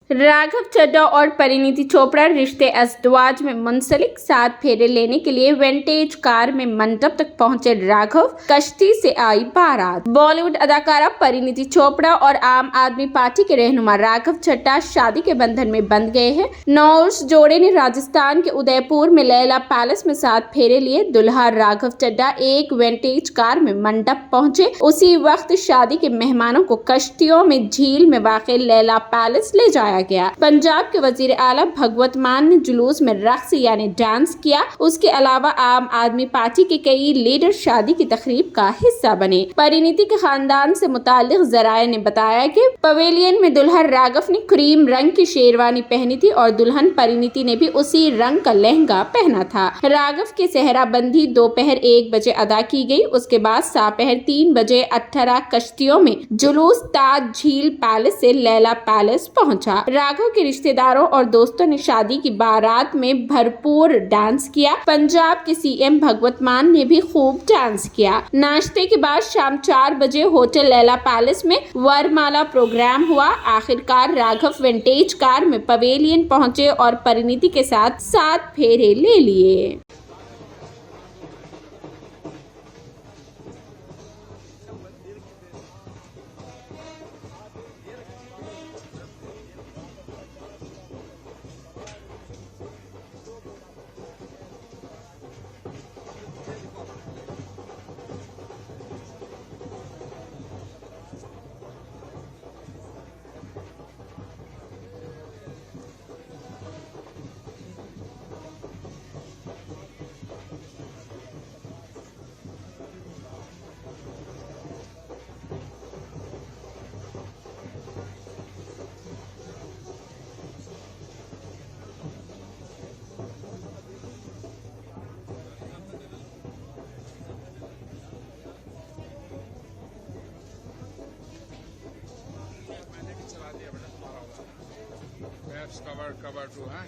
राघव चड्ढा और परिणीति चोपड़ा रिश्ते अजदवाज में मुंसलिक 7 फेरे लेने के लिए विंटेज कार में मंडप तक पहुंचे राघव। कश्ती से आई बारात। बॉलीवुड अदाकारा परिणीति चोपड़ा और आम आदमी पार्टी के रहनुमा राघव चड्ढा शादी के बंधन में बंध गए हैं। नौस जोड़े ने राजस्थान के उदयपुर में लैला पैलेस में 7 फेरे लिए। दुल्हा राघव चड्ढा एक विंटेज कार में मंडप पहुंचे। उसी वक्त शादी के मेहमानों को कश्तियों में झील में वाक़ लैला पैलेस ले जाया गया। पंजाब के वजीर आला भगवत मान ने जुलूस में रक्स यानी डांस किया। उसके अलावा आम आदमी पार्टी के कई लीडर शादी की तकरीब का हिस्सा बने। परिणीति के खानदान से मुताल्लिक जराये ने बताया कि पवेलियन में दुल्हा राघव ने क्रीम रंग की शेरवानी पहनी थी और दुल्हन परिणीति ने भी उसी रंग का लहंगा पहना था। राघव की सेहराबंदी दोपहर 1 बजे अदा की गई। उसके बाद दोपहर 3 बजे 18 कश्तियों में जुलूस ताज झील पैलेस से लैला पैलेस पहुंचा। राघव के रिश्तेदारों और दोस्तों ने शादी की बारात में भरपूर डांस किया। पंजाब के सीएम भगवत मान ने भी खूब डांस किया। नाश्ते के बाद शाम 4 बजे होटल लैला पैलेस में वरमाला प्रोग्राम हुआ। आखिरकार राघव विंटेज कार में पवेलियन पहुंचे और परिणीति के साथ 7 फेरे ले लिए। Perhaps cover 2, huh?